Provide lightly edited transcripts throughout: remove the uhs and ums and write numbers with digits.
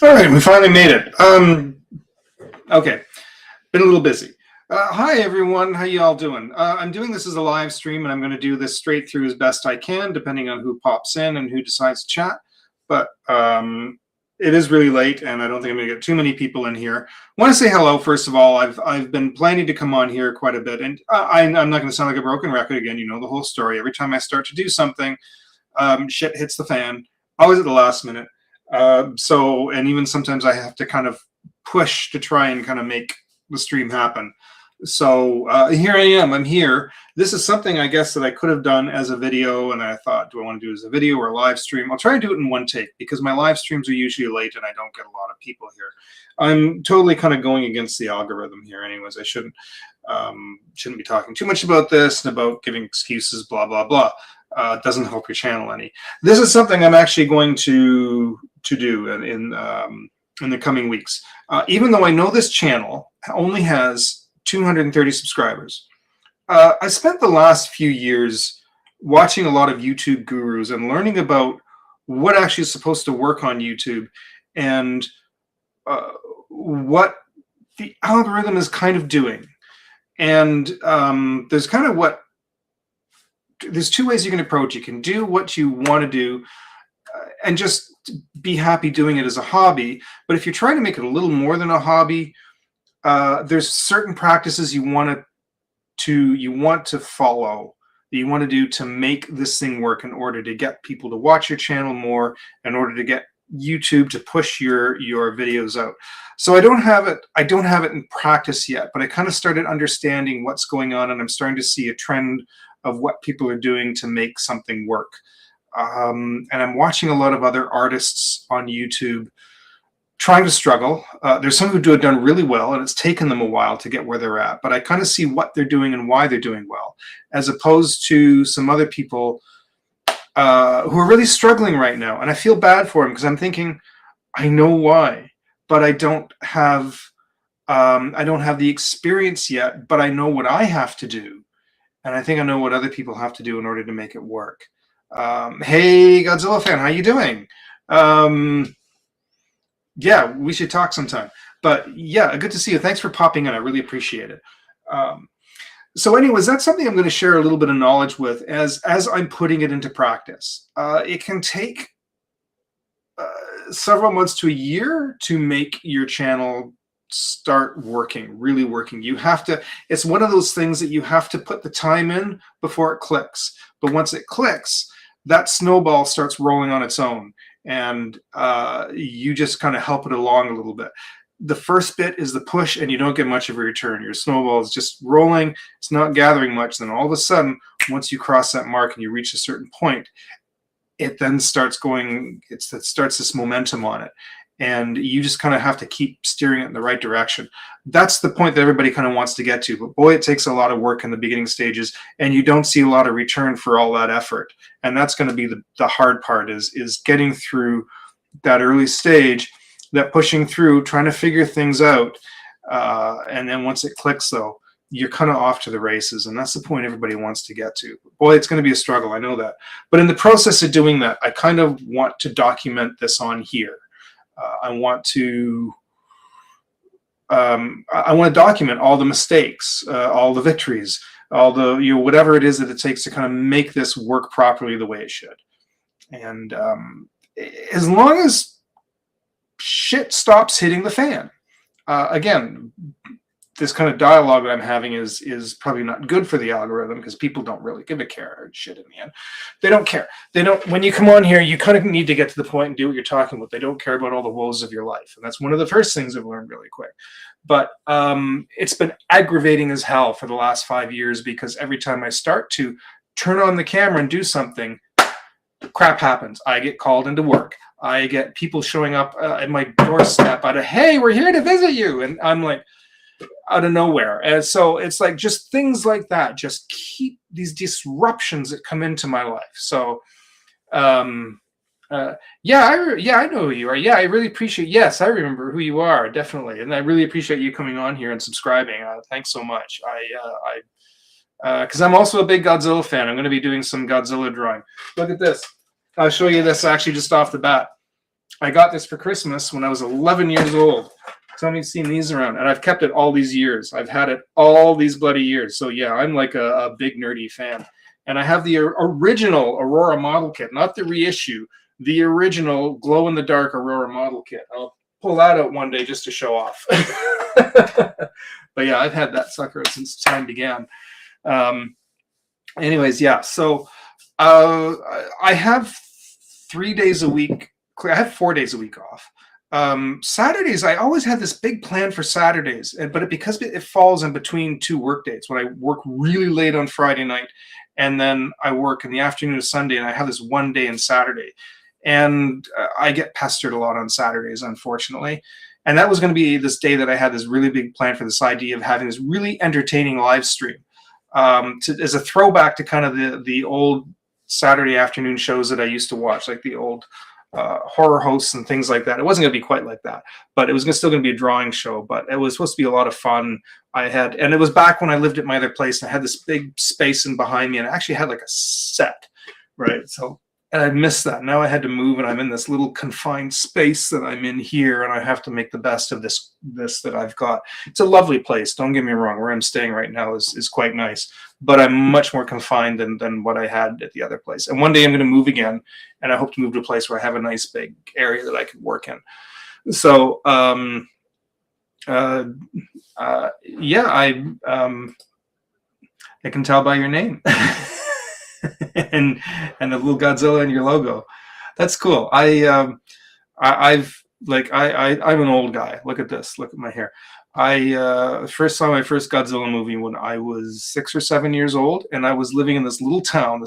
All right, we finally made it. Okay, been a little busy. Hi everyone, how you all doing? I'm doing this as a live stream, and I'm going to do this straight through as best I can, depending on who pops in and who decides to chat. But it is really late, and I don't think I'm going to get too many people in here. I want to say hello first of all. I've been planning to come on here quite a bit, and I'm not going to sound like a broken record again. You know the whole story. Every time I start to do something, shit hits the fan. Always at the last minute. And even sometimes I have to kind of push to try and kind of make the stream happen. So here I am. I'm here. This is something I guess that I could have done as a video, and I thought, do I want to do it as a video or a live stream? I'll try and do it in one take because my live streams are usually late and I don't get a lot of people here. I'm totally kind of going against the algorithm here anyways. I shouldn't be talking too much about this and about giving excuses, blah, blah, blah. It doesn't help your channel any. This is something I'm actually going to do in the coming weeks. Even though I know this channel only has 230 subscribers, I spent the last few years watching a lot of YouTube gurus and learning about what actually is supposed to work on YouTube and what the algorithm is kind of doing. And there's kind of there's two ways you can approach it. You can do what you want to do and just be happy doing it as a hobby. But if you're trying to make it a little more than a hobby, there's certain practices you want to follow, that you want to do to make this thing work in order to get people to watch your channel more, in order to get YouTube to push your videos out. So I don't have it in practice yet, but I kind of started understanding what's going on, and I'm starting to see a trend of what people are doing to make something work. And I'm watching a lot of other artists on YouTube trying to struggle. There's some who have done really well, and it's taken them a while to get where they're at. But I kind of see what they're doing and why they're doing well, as opposed to some other people who are really struggling right now. And I feel bad for them because I'm thinking, I know why, but I don't have the experience yet. But I know what I have to do. And I think I know what other people have to do in order to make it work. Hey, Godzilla fan, how you doing? Yeah, we should talk sometime. But yeah, good to see you. Thanks for popping in. I really appreciate it. So anyways, that's something I'm going to share a little bit of knowledge with as I'm putting it into practice. It can take several months to a year to make your channel start working, really working. You have to, it's one of those things that you have to put the time in before it clicks. But once it clicks, that snowball starts rolling on its own, and you just kind of help it along a little bit. The first bit is the push, and you don't get much of a return. Your snowball is just rolling. It's not gathering much. Then all of a sudden, once you cross that mark and you reach a certain point, it then starts going, it starts this momentum on it. And you just kind of have to keep steering it in the right direction. That's the point that everybody kind of wants to get to. But boy, it takes a lot of work in the beginning stages, and you don't see a lot of return for all that effort. And that's going to be the hard part, is getting through that early stage, that pushing through, trying to figure things out. And then once it clicks, though, you're kind of off to the races. And that's the point everybody wants to get to. Boy, it's going to be a struggle. I know that. But in the process of doing that, I kind of want to document this on here. I want to document all the mistakes, all the victories, all the whatever it is that it takes to kind of make this work properly the way it should. And as long as shit stops hitting the fan, again, this kind of dialogue that I'm having is probably not good for the algorithm, because people don't really give a care or shit in the end. They don't care. They don't. When you come on here, you kind of need to get to the point and do what you're talking about. They don't care about all the woes of your life, and that's one of the first things I've learned really quick. But it's been aggravating as hell for the last 5 years, because every time I start to turn on the camera and do something, crap happens. I get called into work. I get people showing up at my doorstep out of, hey, we're here to visit you, and I'm like, out of nowhere. And so it's like just things like that just keep these disruptions that come into my life. So yeah, I know who you are. Yeah, I really appreciate, yes, I remember who you are, definitely. And I really appreciate you coming on here and subscribing. Thanks so much. Because I'm also a big Godzilla fan. I'm going to be doing some Godzilla drawing. Look at this. I'll show you this actually just off the bat. I got this for Christmas when I was 11 years old. Some of you've seen these around, and I've kept it all these years. I've had it all these bloody years. So yeah, I'm like a big nerdy fan. And I have the original Aurora model kit, not the reissue, the original glow-in-the-dark Aurora model kit. I'll pull that out one day just to show off. But yeah, I've had that sucker since time began. Anyways, yeah, so I have 3 days a week. I have 4 days a week off. Saturdays, I always had this big plan for Saturdays, but because it falls in between two work dates, when I work really late on Friday night, and then I work in the afternoon of Sunday, and I have this one day on Saturday. And I get pestered a lot on Saturdays, unfortunately. And that was going to be this day that I had this really big plan for, this idea of having this really entertaining live stream as a throwback to kind of the old Saturday afternoon shows that I used to watch, like the old horror hosts and things like that. It wasn't going to be quite like that, but it was still going to be a drawing show, but it was supposed to be a lot of fun. And it was back when I lived at my other place, and I had this big space in behind me, and I actually had like a set, right? So, and I missed that. Now I had to move, and I'm in this little confined space that I'm in here, and I have to make the best of this that I've got. It's a lovely place, don't get me wrong. Where I'm staying right now is quite nice, but I'm much more confined than what I had at the other place. And one day I'm going to move again, and I hope to move to a place where I have a nice big area that I can work in. So yeah, I can tell by your name. and the little Godzilla in your logo. That's cool. I'm an old guy. Look at this. Look at my hair. I first saw my first Godzilla movie when I was 6 or 7 years old, and I was living in this little town.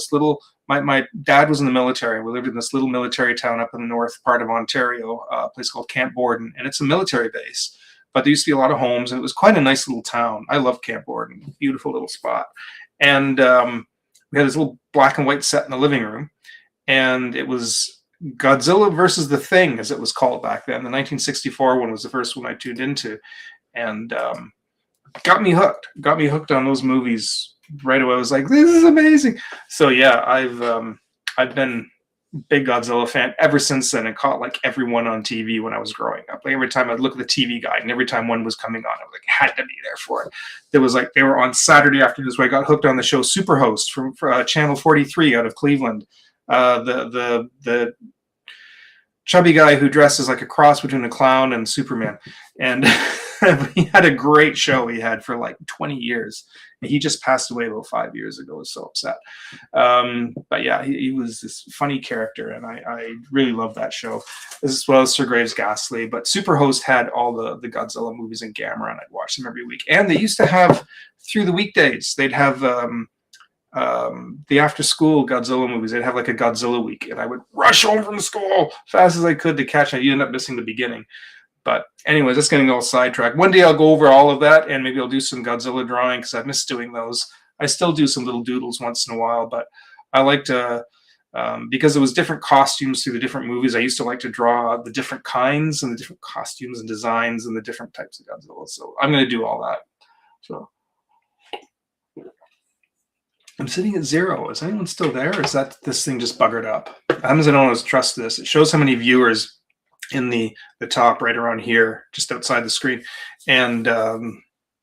My dad was in the military. We lived in this little military town up in the north part of Ontario, a place called Camp Borden, and it's a military base. But there used to be a lot of homes, and it was quite a nice little town. I love Camp Borden. Beautiful little spot. And we had this little black and white set in the living room, and it was Godzilla versus the Thing, as it was called back then. The 1964 one was the first one I tuned into, and got me hooked. Got me hooked on those movies right away. I was like, this is amazing. So yeah, I've been a big Godzilla fan ever since then, and caught like everyone on TV when I was growing up. Like every time I'd look at the TV guide, and every time one was coming on, I was like, had to be there for it. There was like, they were on Saturday afternoons, where I got hooked on the show Superhost from Channel 43 out of Cleveland. The chubby guy who dresses like a cross between a clown and Superman. And he had a great show he had for like 20 years. He just passed away about 5 years ago. I was so upset. But yeah, he was this funny character, and I really love that show, as well as Sir Graves Ghastly. But Superhost had all the Godzilla movies in Gamera, and I'd watch them every week. And they used to have, through the weekdays, they'd have the after school Godzilla movies. They'd have like a Godzilla week, and I would rush home from school fast as I could to catch it. You end up missing the beginning. But anyways, that's getting all sidetracked. One day I'll go over all of that, and maybe I'll do some Godzilla drawing, because I've missed doing those. I still do some little doodles once in a while, but I like to, because it was different costumes through the different movies, I used to like to draw the different kinds and the different costumes and designs and the different types of Godzilla. So I'm going to do all that. So I'm sitting at 0. Is anyone still there? Or is that this thing just buggered up? Amazon don't always trust this. It shows how many viewers in the top right around here, just outside the screen. And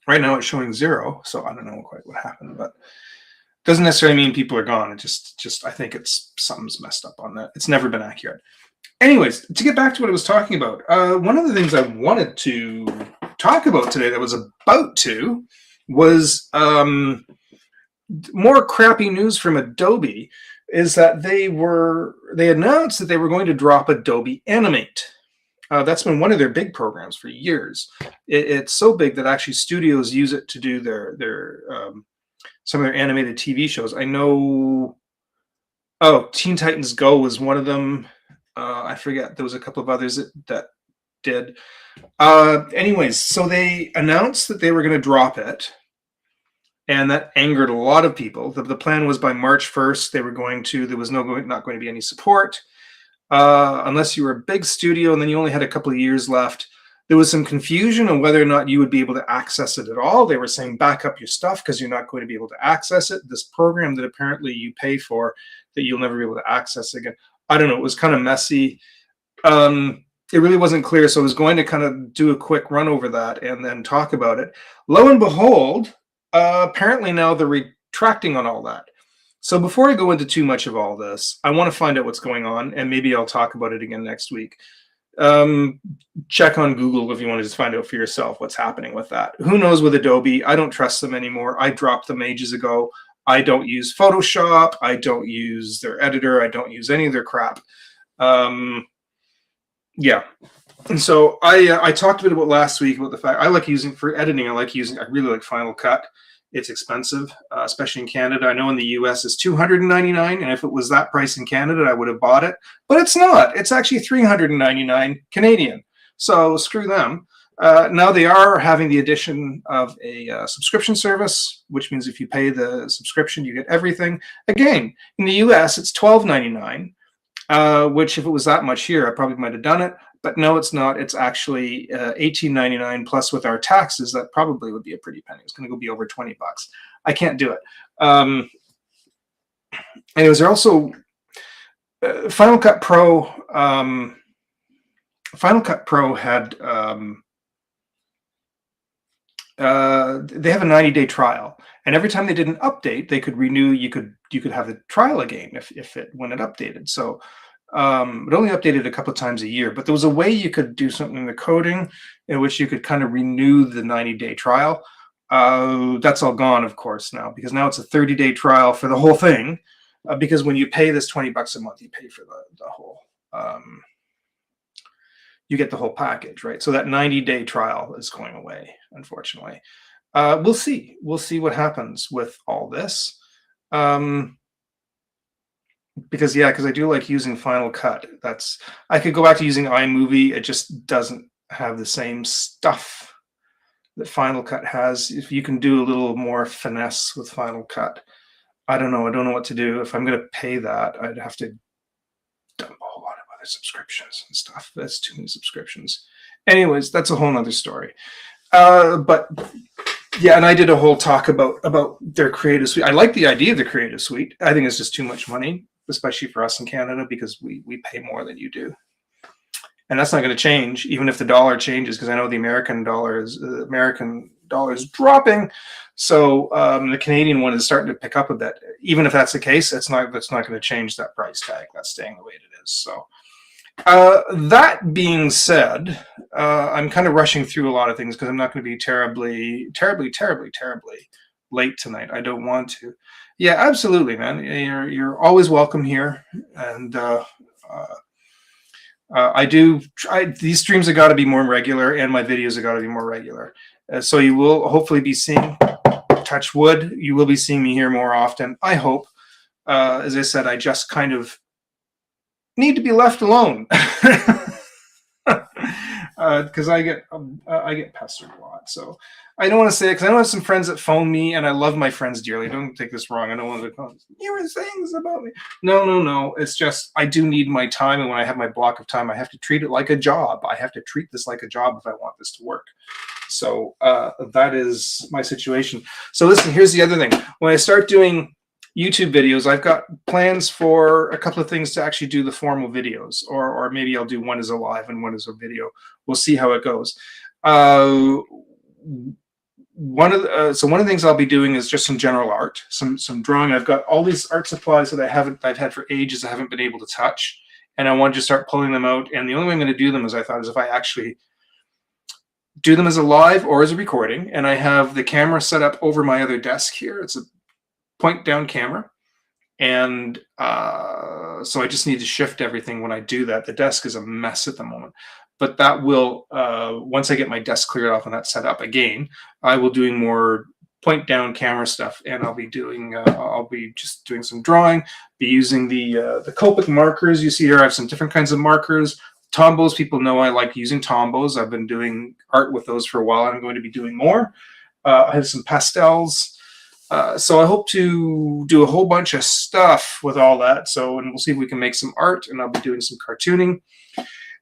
right now it's showing 0. So I don't know quite what happened, but doesn't necessarily mean people are gone. It just I think something's messed up on that. It's never been accurate. Anyways, to get back to what I was talking about, one of the things I wanted to talk about today that was about to was more crappy news from Adobe, is that they announced that they were going to drop Adobe Animate. That's been one of their big programs for years. It's so big that actually studios use it to do their some of their animated TV shows. I know, Teen Titans Go was one of them. I forget, there was a couple of others that did. Anyways, so they announced that they were going to drop it, and that angered a lot of people. The plan was by March 1st, there was not going to be any support. Unless you were a big studio and then you only had a couple of years left. There was some confusion on whether or not you would be able to access it at all. They were saying back up your stuff because you're not going to be able to access it. This program that apparently you pay for, that you'll never be able to access again. I don't know. It was kind of messy. it really wasn't clear, so I was going to kind of do a quick run over that and then talk about it. Lo and behold, apparently now they're retracting on all that. So before I go into too much of all this, I want to find out what's going on, and maybe I'll talk about it again next week. Check on Google if you want to just find out for yourself what's happening with that. Who knows with Adobe? I don't trust them anymore. I dropped them ages ago. I don't use Photoshop. I don't use their editor. I don't use any of their crap. Yeah. And so I talked a bit about last week about the fact I like using for editing. I really like Final Cut. It's expensive, especially in Canada. I know in the US it's $299, and if it was that price in Canada, I would have bought it. But it's not. It's actually $399 Canadian. So screw them. Now they are having the addition of a subscription service, which means if you pay the subscription, you get everything. Again, in the US, it's $12.99, which if it was that much here, I probably might have done it. But no, it's not. It's actually $18.99 plus with our taxes. That probably would be a pretty penny. It's going to be over $20. I can't do it. Anyways, they're also Final Cut Pro. Final Cut Pro had they have a 90-day trial, and every time they did an update, they could renew. You could have the trial again when it updated. So. It only updated a couple of times a year, but there was a way you could do something in the coding in which you could kind of renew the 90-day trial. That's all gone, of course, now, because now it's a 30-day trial for the whole thing. Because when you pay this $20 a month, you pay for the whole, you get the whole package, right? So that 90-day trial is going away, unfortunately. We'll see. We'll see what happens with all this. Because I do like using Final Cut. I could go back to using iMovie. It just doesn't have the same stuff that Final Cut has. If you can do a little more finesse with Final Cut, I don't know. I don't know what to do. If I'm going to pay that, I'd have to dump a whole lot of other subscriptions and stuff. That's too many subscriptions. Anyways, that's a whole nother story. But yeah, and I did a whole talk about their Creative Suite. I like the idea of the Creative Suite. I think it's just too much money, especially for us in Canada, because we pay more than you do. And that's not going to change, even if the dollar changes, because I know the American dollar is dropping. So the Canadian one is starting to pick up a bit. Even if that's the case, that's not going to change that price tag. That's staying the way it is. So that being said, I'm kind of rushing through a lot of things because I'm not going to be terribly late tonight. I don't want to. Yeah, absolutely, man. You're always welcome here, and I do try. These streams have got to be more regular, and my videos have got to be more regular. So you will hopefully be seeing, touch wood, you will be seeing me here more often. I hope. As I said, I just kind of need to be left alone because I get pestered a lot. So I don't want to say it because I know I have some friends that phone me, and I love my friends dearly. Don't take this wrong. I don't want to go, you were saying this about me. No. It's just I do need my time, and when I have my block of time, I have to treat it like a job. I have to treat this like a job if I want this to work. So that is my situation. So listen, here's the other thing. When I start doing YouTube videos, I've got plans for a couple of things to actually do the formal videos, or maybe I'll do one as a live and one as a video. We'll see how it goes. One of the things I'll be doing is just some general art, some drawing. I've got all these art supplies that I've had for ages. I haven't been able to touch, and I wanted to start pulling them out. And the only way I'm going to do them is if I actually do them as a live or as a recording. And I have the camera set up over my other desk here. It's a point down camera, and so I just need to shift everything when I do that. The desk is a mess at the moment, but that will once I get my desk cleared off and that's set up again, I will doing more point down camera stuff, and I'll be just doing some drawing, be using the Copic markers. You see here I have some different kinds of markers. Tombos, people know I like using Tombos. I've been doing art with those for a while, and I'm going to be doing more. I have some pastels. So I hope to do a whole bunch of stuff with all that. And we'll see if we can make some art, and I'll be doing some cartooning.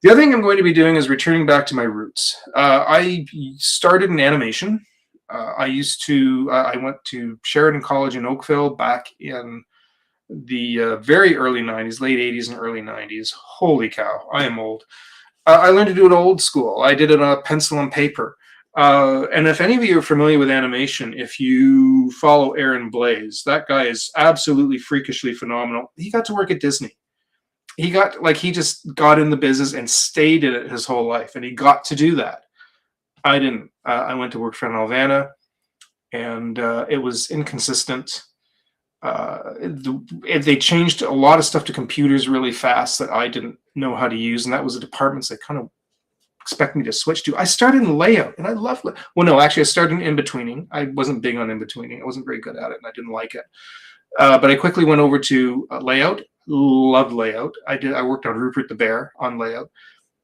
The other thing I'm going to be doing is returning back to my roots. I started in animation. I went to Sheridan College in Oakville back in the very early 90s, late 80s and early 90s. Holy cow, I am old. I learned to do it old school. I did it on pencil and paper. And if any of you are familiar with animation, if you follow Aaron Blaise, that guy is absolutely freakishly phenomenal. He got to work at Disney. He just got in the business and stayed in it his whole life, and he got to do that. I didn't. I went to work for Nelvana, and it was inconsistent. They changed a lot of stuff to computers really fast that I didn't know how to use, and that was the departments they kind of expect me to switch to. I started in layout, and I loved it. Well, no, actually, I started in in-betweening. I wasn't big on in-betweening. I wasn't very good at it, and I didn't like it. But I quickly went over to layout. Loved layout. I worked on Rupert the Bear on layout.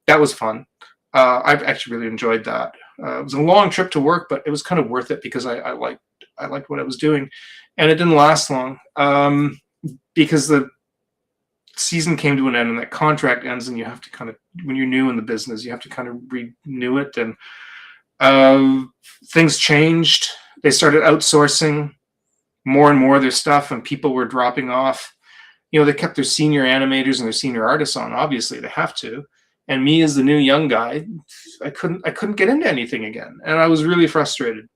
That was fun. I've actually really enjoyed that. It was a long trip to work, but it was kind of worth it because I liked what I was doing, and it didn't last long because the season came to an end and that contract ends, and you have to kind of, when you're new in the business, you have to kind of renew it, and things changed. They started outsourcing more and more of their stuff, and people were dropping off. They kept their senior animators and their senior artists on. Obviously, they have to. And me as the new young guy, I couldn't get into anything again, and I was really frustrated.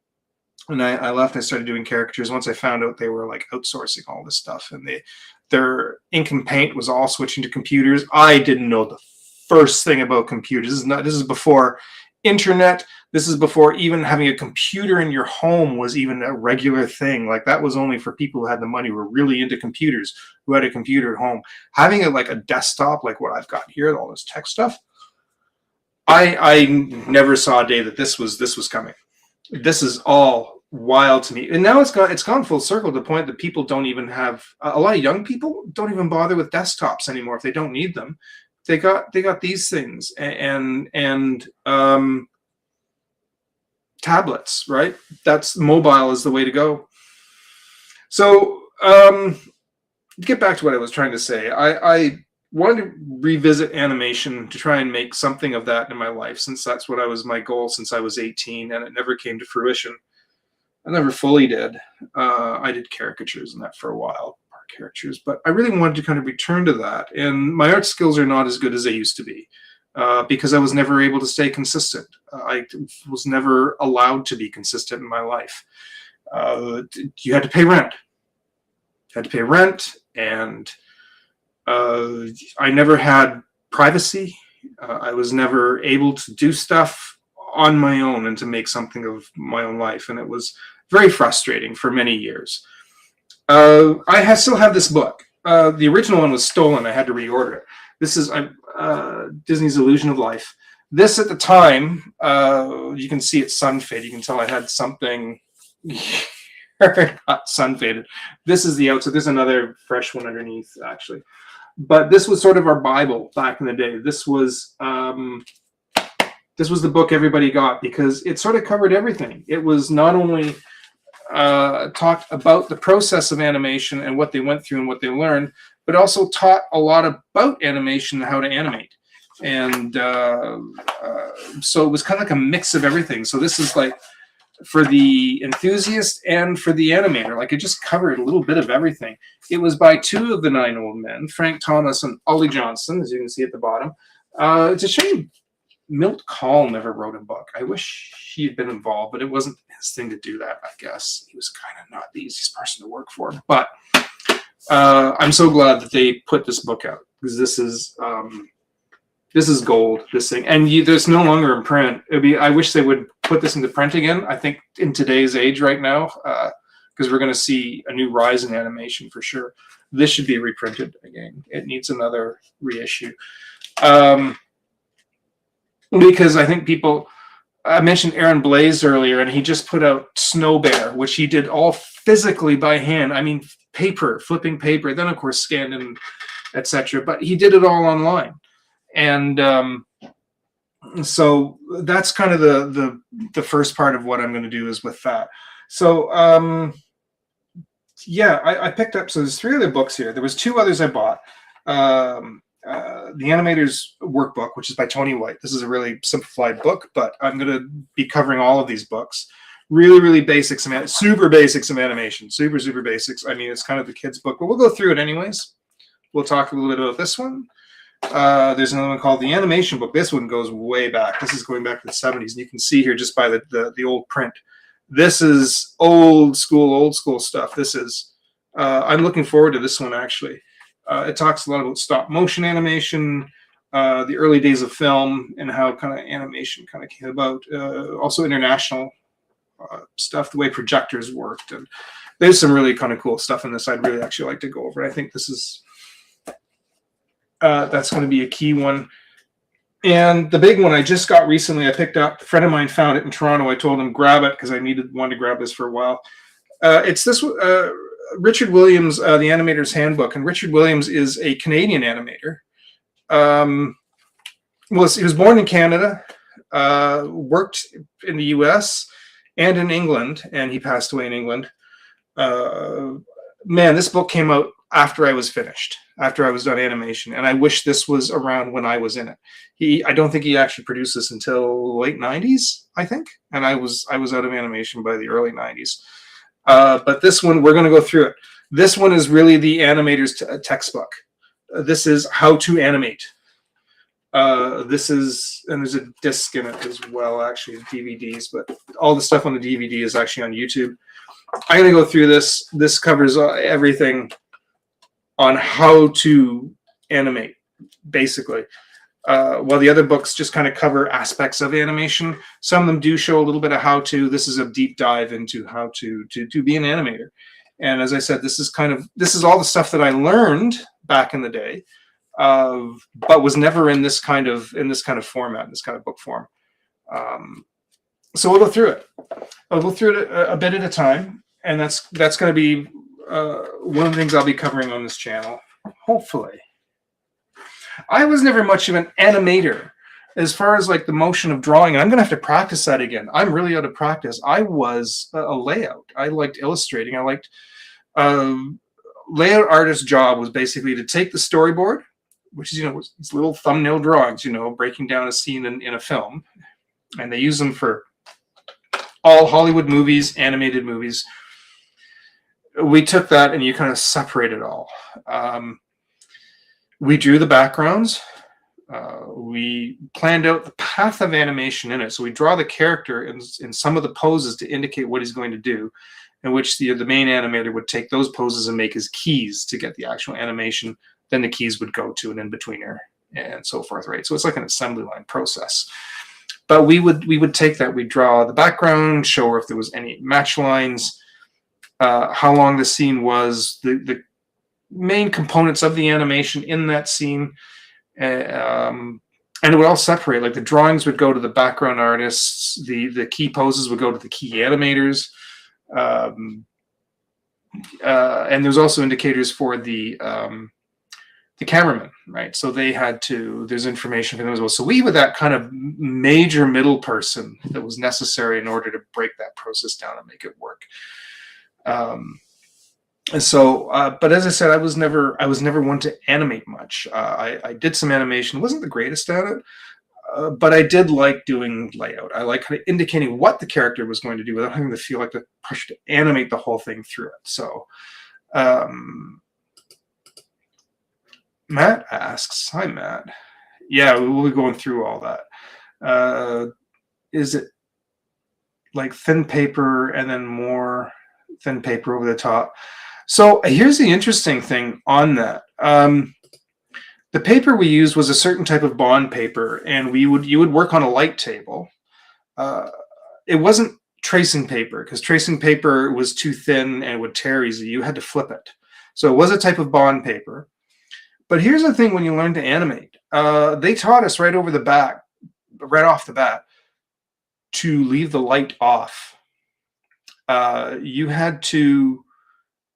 And I left. I started doing caricatures once I found out they were like outsourcing all this stuff, and their ink and paint was all switching to computers. I didn't know the first thing about computers. This is before internet. This is before even having a computer in your home was even a regular thing. Like, that was only for people who had the money, who were really into computers, who had a computer at home. Having a desktop like what I've got here, all this tech stuff, I never saw a day that this was coming. This is all wild to me. And now it's gone full circle to the point that people don't even have, a lot of young people don't even bother with desktops anymore if they don't need them. They got these things and tablets, right? That's mobile is the way to go. So to get back to what I was trying to say, I wanted to revisit animation to try and make something of that in my life, since that's what my goal since I was 18, and it never came to fruition. I never fully did. I did caricatures and that for a while, art caricatures, but I really wanted to kind of return to that. And my art skills are not as good as they used to be because I was never able to stay consistent. I was never allowed to be consistent in my life. You had to pay rent. And I never had privacy. I was never able to do stuff on my own and to make something of my own life, and it was very frustrating for many years. I still have this book. The original one was stolen. I had to reorder it. This is Disney's Illusion of Life. This at the time, you can see it's sun faded. You can tell I had something not sun faded. This is the outside. There's another fresh one underneath, actually. But this was sort of our Bible back in the day. This was the book everybody got because it sort of covered everything. It was not only talked about the process of animation and what they went through and what they learned, but also taught a lot about animation and how to animate. And so it was kind of like a mix of everything. So this is like for the enthusiast and for the animator. Like, it just covered a little bit of everything. It was by two of the 9 old men, Frank Thomas and Ollie Johnson, as you can see at the bottom. It's a shame Milt Kahl never wrote a book. I wish he had been involved, but it wasn't his thing to do that, I guess. He was kind of not the easiest person to work for. But I'm so glad that they put this book out, because this is gold, this thing. And there's no longer in print. I wish they would put this into print again, I think, in today's age right now, because we're going to see a new rise in animation for sure. This should be reprinted again. It needs another reissue. Because I think I mentioned Aaron Blaise earlier, and he just put out Snow Bear, which he did all physically by hand. I mean, flipping paper, then of course scanned and etc. But he did it all online. And so that's kind of the first part of what I'm going to do is with that. So yeah, I picked up, so there's 3 other books here. There was 2 others I bought. The Animator's Workbook, which is by Tony White. This is a really simplified book, but I'm going to be covering all of these books. really basic, super basics of animation, super basics. I mean, it's kind of the kids' book, but we'll go through it anyways. We'll talk a little bit about this one. There's another one called the Animation Book. This one goes way back. This is going back to the 70s, and you can see here just by the old print. This is old school stuff. This is. I'm looking forward to this one actually. It talks a lot about stop motion animation, the early days of film, and how kind of animation kind of came about. Also international stuff, the way projectors worked, and there's some really kind of cool stuff in this. I'd really actually like to go over. I think this is that's going to be a key one. And the big one I just got recently, I picked up. A friend of mine found it in Toronto. I told him grab it because I wanted to grab this for a while. It's this Richard Williams, the Animator's Handbook, and Richard Williams is a Canadian animator. He was born in Canada, worked in the U.S. and in England, and he passed away in England. Man, this book came out after I was finished, after I was done animation, and I wish this was around when I was in it. I don't think he actually produced this until late 90s, I think, and I was out of animation by the early 90s. But this one, we're going to go through it. This one is really the animator's textbook. This is how to animate. This is, and there's a disc in it as well, actually, DVDs, but all the stuff on the DVD is actually on YouTube. I'm going to go through this. This covers everything on how to animate, basically. While the other books just kind of cover aspects of animation, some of them do show a little bit of how to. This is a deep dive into how to be an animator. And as I said, this is all the stuff that I learned back in the day, but was never in this kind of format, this kind of book form. So we'll go through it. I'll go through it a bit at a time, and that's going to be one of the things I'll be covering on this channel, hopefully. I was never much of an animator as far as like the motion of drawing. I'm going to have to practice that again. I'm really out of practice. I was a layout. I liked illustrating. I liked layout artist's job was basically to take the storyboard, which is, these little thumbnail drawings, breaking down a scene in a film. And they use them for all Hollywood movies, animated movies. We took that and you kind of separate it all. We drew the backgrounds. We planned out the path of animation in it. So we draw the character in some of the poses to indicate what he's going to do, in which the main animator would take those poses and make his keys to get the actual animation. Then the keys would go to an in-betweener and so forth, right? So it's like an assembly line process. But we would take that, we'd draw the background, show if there was any match lines, how long the scene was, the main components of the animation in that scene, and it would all separate. Like the drawings would go to the background artists, the key poses would go to the key animators, and there's also indicators for the cameraman, right? So they had to, there's information for them as well. So we were that kind of major middle person that was necessary in order to break that process down and make it work. But as I said, I was never one to animate much. I did some animation, wasn't the greatest at it, but I did like doing layout. I like kind of indicating what the character was going to do without having to feel like the push to animate the whole thing through it. So, Matt asks, hi Matt. Yeah, we'll be going through all that. Is it like thin paper and then more thin paper over the top? So here's the interesting thing on that. The paper we used was a certain type of bond paper, and you would work on a light table. It wasn't tracing paper, because tracing paper was too thin and would tear easily. You had to flip it. So it was a type of bond paper. But here's the thing: when you learn to animate, they taught us right off the bat, to leave the light off. You had to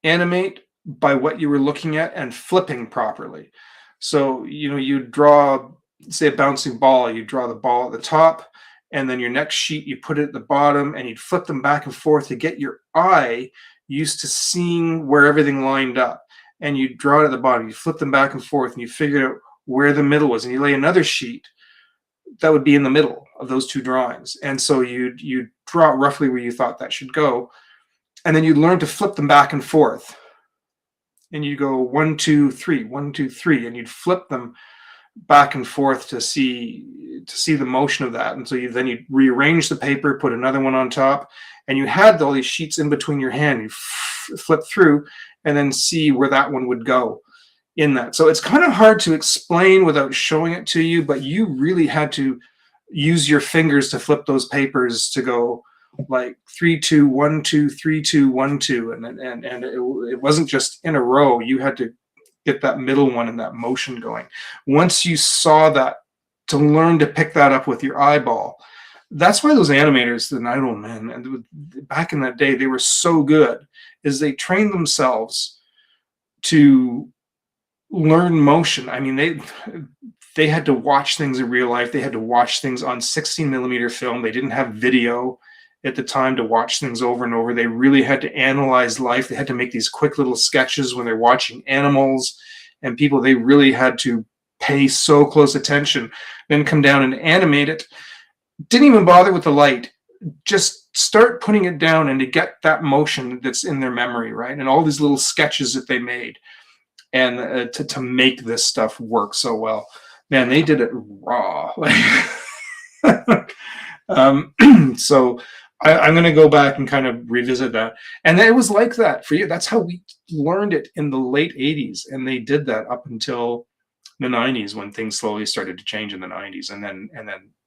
animate by what you were looking at and flipping properly. So, you draw, say, a bouncing ball, you draw the ball at the top, and then your next sheet, you put it at the bottom, and you'd flip them back and forth to get your eye used to seeing where everything lined up. And you draw it at the bottom, you flip them back and forth, and you figure out where the middle was, and you lay another sheet that would be in the middle of those two drawings. And so you'd draw roughly where you thought that should go. And then you'd learn to flip them back and forth. And you'd go 1, 2, 3, 1, 2, 3, and you'd flip them back and forth to see the motion of that. And so then you'd rearrange the paper, put another one on top, and you had all these sheets in between your hand. You flip through and then see where that one would go in that. So it's kind of hard to explain without showing it to you, but you really had to use your fingers to flip those papers to go like 3, 2, 1, 2, 3, 2, 1, 2, and it wasn't just in a row. You had to get that middle one and that motion going. Once you saw that, to learn to pick that up with your eyeball. That's why those animators, the Idol men, and back in that day, they were so good, is they trained themselves to learn motion. I mean, they had to watch things in real life. They had to watch things on 16 millimeter film. They didn't have video at the time to watch things over and over. They really had to analyze life. They had to make these quick little sketches when they're watching animals and people. They really had to pay so close attention, then come down and animate it. Didn't even bother with the light. Just start putting it down and to get that motion that's in their memory, right? And all these little sketches that they made, and to make this stuff work so well. Man, they did it raw. So I'm going to go back and kind of revisit that. And it was like that for you. That's how we learned it in the late 80s. And they did that up until the 90s, when things slowly started to change in the 90s. And then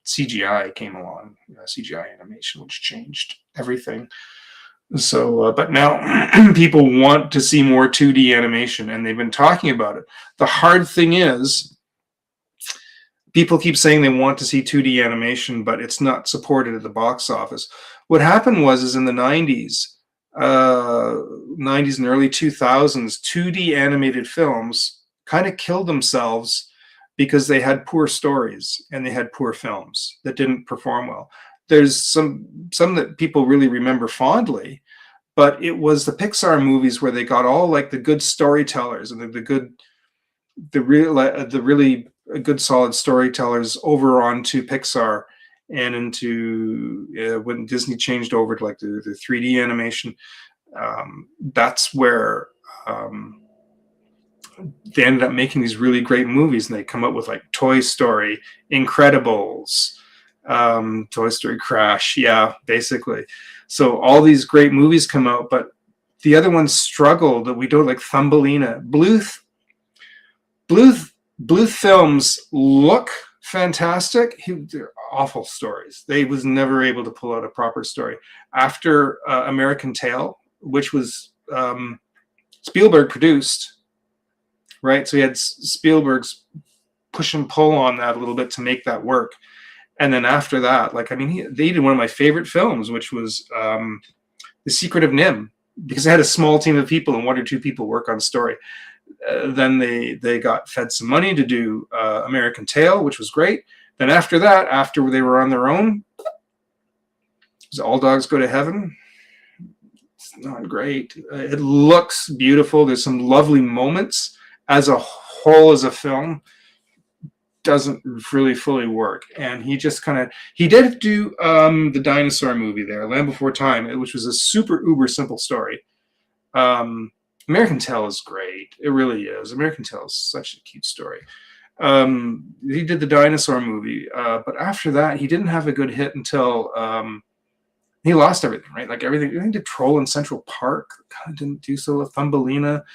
CGI came along, CGI animation, which changed everything. So, but now people want to see more 2D animation, and they've been talking about it. The hard thing is, people keep saying they want to see 2D animation, but it's not supported at the box office. What happened is in the 90s and early 2000s, 2D animated films kind of killed themselves because they had poor stories and they had poor films that didn't perform well. There's some that people really remember fondly, but it was the Pixar movies where they got all like the good storytellers and the really good solid storytellers over onto Pixar and into when Disney changed over to like the 3D animation. That's where they ended up making these really great movies, and they come up with like Toy Story, Incredibles, Toy Story Crash, yeah, basically. So all these great movies come out, but the other ones struggle that we don't, like Thumbelina. Bluth films look fantastic. They're awful stories. They was never able to pull out a proper story. After American Tail, which was Spielberg produced, right? So he had Spielberg's push and pull on that a little bit to make that work. And then after that, like, I mean, they did one of my favorite films, which was The Secret of Nim, because they had a small team of people and 1 or 2 people work on story. Then they got fed some money to do American Tail, which was great. Then after that, after they were on their own, it was All Dogs Go to Heaven. It's not great. It looks beautiful. There's some lovely moments. As a whole, as a film, doesn't really fully work. And he just he did do the dinosaur movie there, Land Before Time, which was a super uber simple story. American Tail is great. It really is. American Tail is such a cute story. He did the dinosaur movie, but after that, he didn't have a good hit until he lost everything, right? Like everything. I think did Troll in Central Park. Kind of didn't do so. Thumbelina.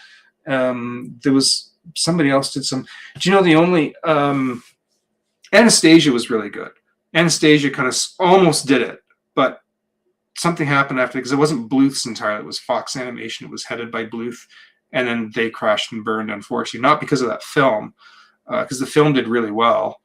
There was somebody else did some. Do you know the only Anastasia was really good. Anastasia kind of almost did it, but something happened after, because it wasn't Bluth's entirely. It was Fox Animation. It was headed by Bluth, and then they crashed and burned, unfortunately, not because of that film, because the film did really well.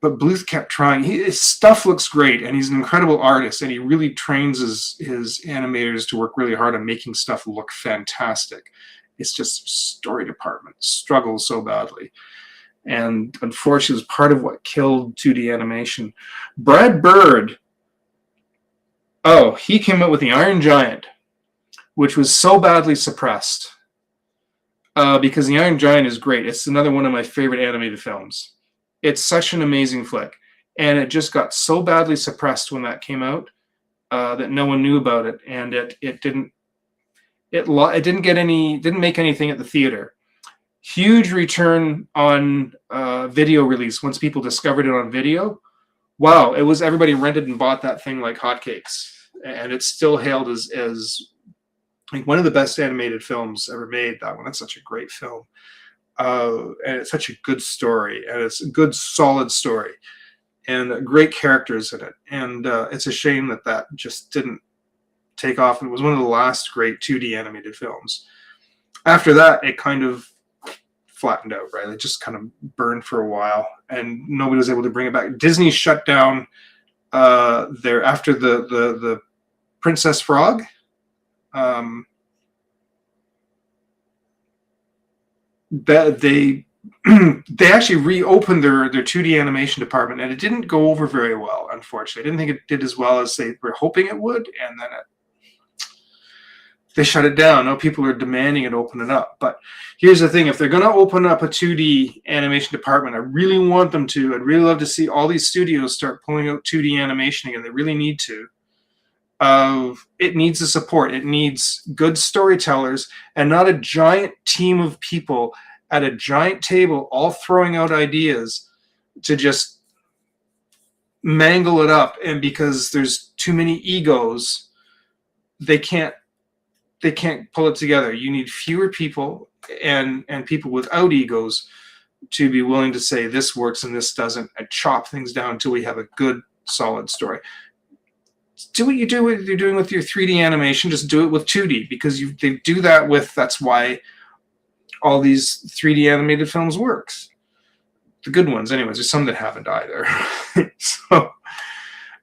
But Bluth kept trying. His stuff looks great, and he's an incredible artist, and he really trains his animators to work really hard on making stuff look fantastic. It's just story department struggles so badly. And unfortunately, it was part of what killed 2D animation. Brad Bird, he came up with the Iron Giant, which was so badly suppressed. because The Iron Giant is great. It's another one of my favorite animated films. It's such an amazing flick, and it just got so badly suppressed when that came out that no one knew about it, and it didn't didn't make anything at the theater. Huge return on video release once people discovered it on video. Wow, it was everybody rented and bought that thing like hotcakes, and it's still hailed as like one of the best animated films ever made. That one, that's such a great film, and it's such a good story, and it's a good solid story, and great characters in it. And it's a shame that that just didn't take off. It was one of the last great 2D animated films. After that, it kind of flattened out, right? It just kind of burned for a while, and nobody was able to bring it back. Disney shut down there after the Princess Frog. That they they actually reopened their 2D animation department, and it didn't go over very well, unfortunately. I didn't think it did as well as they were hoping it would, and then they shut it down. Now people are demanding it open it up. But here's the thing. If they're going to open up a 2D animation department, I really want them to. I'd really love to see all these studios start pulling out 2D animation again. They really need to. It needs the support. It needs good storytellers and not a giant team of people at a giant table all throwing out ideas to just mangle it up. And because there's too many egos, they can't pull it together. You need fewer people and people without egos to be willing to say this works and this doesn't, and chop things down until we have a good, solid story. Do what you're doing with your 3D animation. Just do it with 2D, because they do that with. That's why all these 3D animated films works. The good ones, anyways. There's some that haven't either. So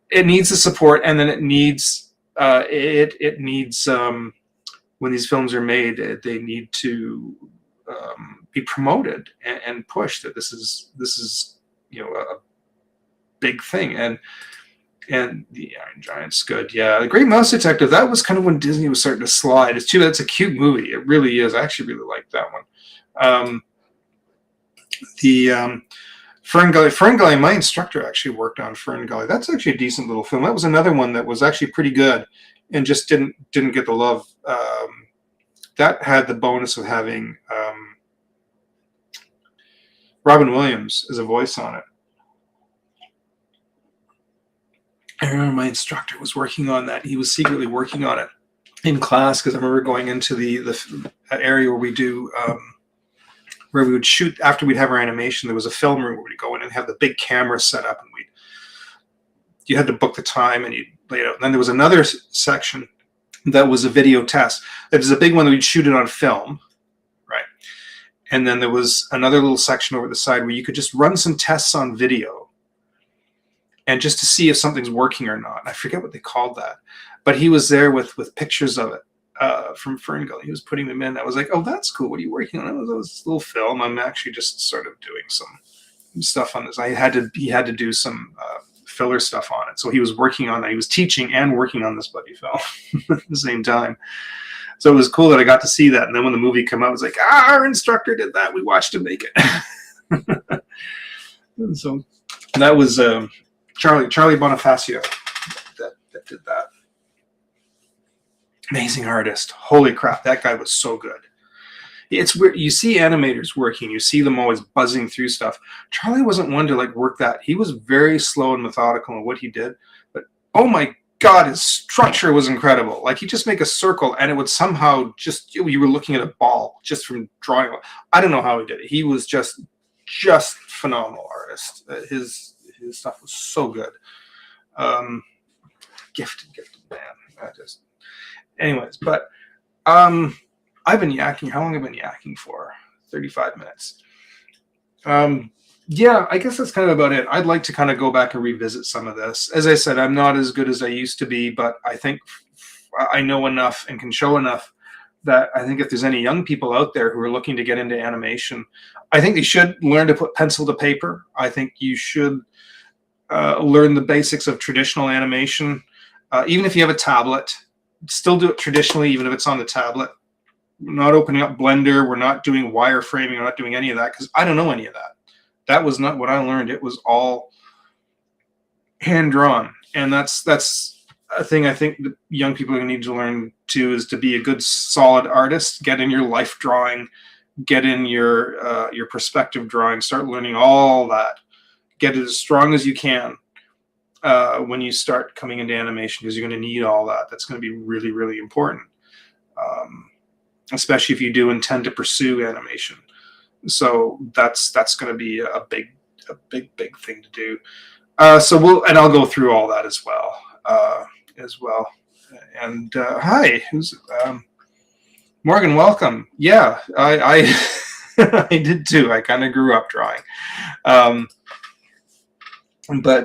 it needs the support, and then it needs when these films are made, they need to be promoted and pushed that this is a big thing. And the Iron Giant's good. Yeah, The Great Mouse Detective, that was kind of when Disney was starting to slide. It's too bad. It's a cute movie. It really is. I actually really like that one. Fern Gully, my instructor actually worked on Fern Gully. That's actually a decent little film. That was another one that was actually pretty good and just didn't get the love. That had the bonus of having Robin Williams as a voice on it. I remember my instructor was working on that. He was secretly working on it in class, because I remember going into the area where we do where we would shoot after we'd have our animation. There was a film room where we'd go in and have the big camera set up, and you had to book the time and you'd lay it out. And then there was another section that was a video test. There's a big one that we'd shoot it on film, right? And then there was another little section over the side where you could just run some tests on video, and just to see if something's working or not. I forget what they called that, but he was there with pictures of it from Fern Gully. He was putting them in. I was like, oh, that's cool. What are you working on? It was this little film. I'm actually just sort of doing some stuff on this. He had to do some filler stuff on it. So he was working on that. He was teaching and working on this bloody film at the same time. So it was cool that I got to see that. And then when the movie came out, I was like, our instructor did that. We watched him make it. And so that was Charlie Bonifacio that did that. Amazing artist. Holy crap, that guy was so good. It's weird. You see animators working, you see them always buzzing through stuff. Charlie wasn't one to work that. He was very slow and methodical in what he did. But oh my God, his structure was incredible. He'd just make a circle and it would somehow you were looking at a ball just from drawing. I don't know how he did it. He was just phenomenal artist. His stuff was so good. Gifted man. Anyways, but I've been yakking. How long have I been yakking for? 35 minutes. Yeah, I guess that's kind of about it. I'd like to kind of go back and revisit some of this. As I said, I'm not as good as I used to be, but I think I know enough and can show enough that I think if there's any young people out there who are looking to get into animation, I think they should learn to put pencil to paper. I think you should learn the basics of traditional animation. Even if you have a tablet, still do it traditionally, even if it's on the tablet. not opening up Blender. We're not doing wireframing. We're not doing any of that because I don't know any of that. That was not what I learned. It was all hand drawn, and that's a thing I think that young people need to learn too, is to be a good solid artist. Get in your life drawing, get in your perspective drawing, start learning all that. Get it as strong as you can when you start coming into animation, because you're going to need all that. That's going to be really, really important, especially if you do intend to pursue animation. So that's going to be a big thing to do. So I'll go through all that as well. And hi, who's Morgan? Welcome. Yeah, I I did too. I kind of grew up drawing, but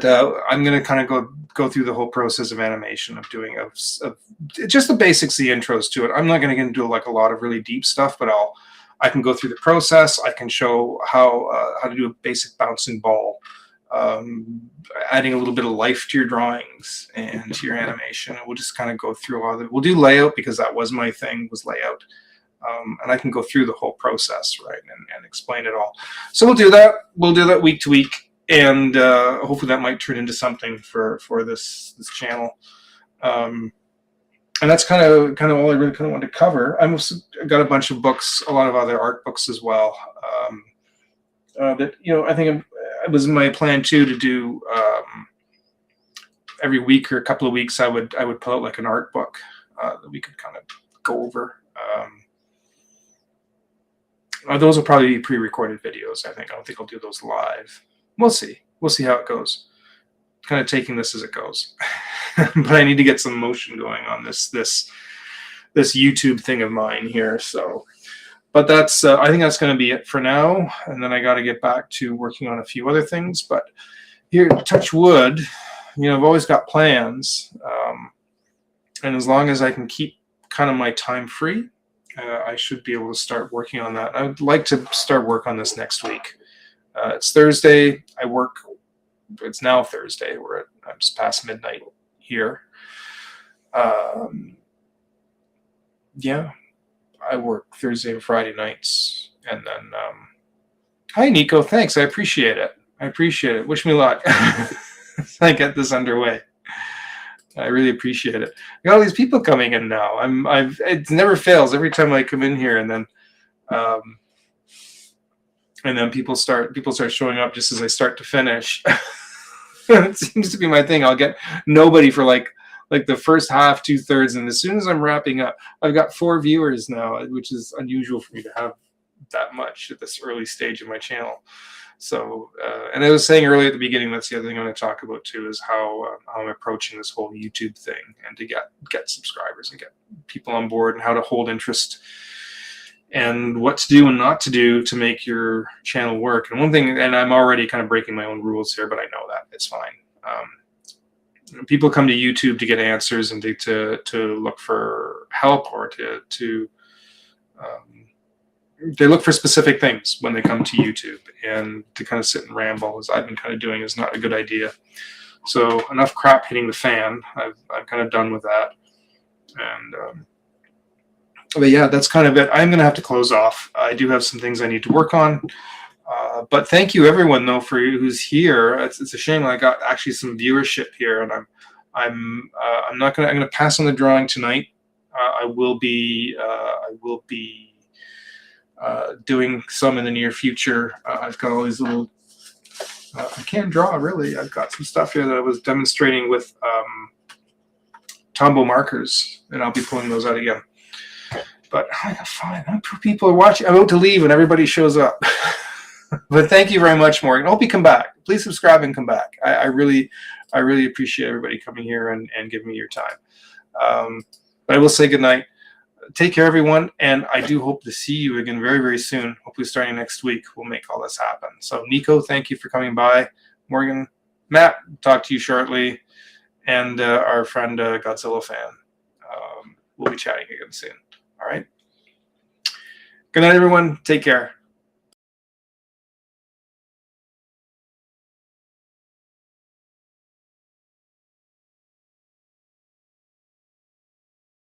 I'm gonna kind of go through the whole process of animation, of doing of just the basics, the intros to it. I'm not gonna get into like a lot of really deep stuff, but I can go through the process. I can show how to do a basic bouncing ball. Adding a little bit of life to your drawings and to your animation. We'll just kind of go through all of it. We'll do layout because that was my thing, was layout. And I can go through the whole process, right, and explain it all. So we'll do that. We'll do that week to week, and hopefully that might turn into something for this channel. And that's kind of all I really kind of wanted to cover. I got a bunch of books, a lot of other art books as well. That I think it was my plan too to do every week or a couple of weeks. I would put out like an art book that we could kind of go over. Those will probably be pre-recorded videos. I don't think I'll do those live. We'll see. We'll see how it goes. Kind of taking this as it goes. But I need to get some motion going on this YouTube thing of mine here. So. But that's I think that's going to be it for now, and then I got to get back to working on a few other things. But here, touch wood, I've always got plans, and as long as I can keep kind of my time free, I should be able to start working on that. I would like to start work on this next week. It's Thursday. It's now Thursday. I'm just past midnight here. Yeah. I work Thursday and Friday nights, and then hi Nico, thanks. I appreciate it. Wish me luck. I get this underway. I really appreciate it. I got all these people coming in now. It never fails every time I come in here, and then people start showing up just as I start to finish. It seems to be my thing. I'll get nobody for like the first half, 2/3, and as soon as I'm wrapping up, I've got 4 viewers now, which is unusual for me to have that much at this early stage of my channel. So, and I was saying earlier at the beginning, that's the other thing I'm going to talk about too, is how I'm approaching this whole YouTube thing, and to get subscribers and get people on board, and how to hold interest, and what to do and not to do to make your channel work. And one thing, and I'm already kind of breaking my own rules here, but I know that it's fine. People come to YouTube to get answers and to look for help, or they look for specific things when they come to YouTube, and to kind of sit and ramble, as I've been kind of doing, is not a good idea. So enough crap hitting the fan. I'm kind of done with that. And but yeah, that's kind of it. I'm going to have to close off. I do have some things I need to work on. But thank you everyone though for who's here. It's a shame I got actually some viewership here, and I'm gonna pass on the drawing tonight. I will be doing some in the near future. I've got all these little. I can't draw really. I've got some stuff here that I was demonstrating with Tombow markers, and I'll be pulling those out again. But fine. People are watching. I'm about to leave, and everybody shows up. But thank you very much, Morgan. I hope you come back. Please subscribe and come back. I really appreciate everybody coming here and giving me your time. But I will say good night. Take care, everyone. And I do hope to see you again very, very soon. Hopefully starting next week, we'll make all this happen. So Nico, thank you for coming by. Morgan, Matt, talk to you shortly. And our friend Godzilla fan. We'll be chatting again soon. All right. Good night, everyone. Take care.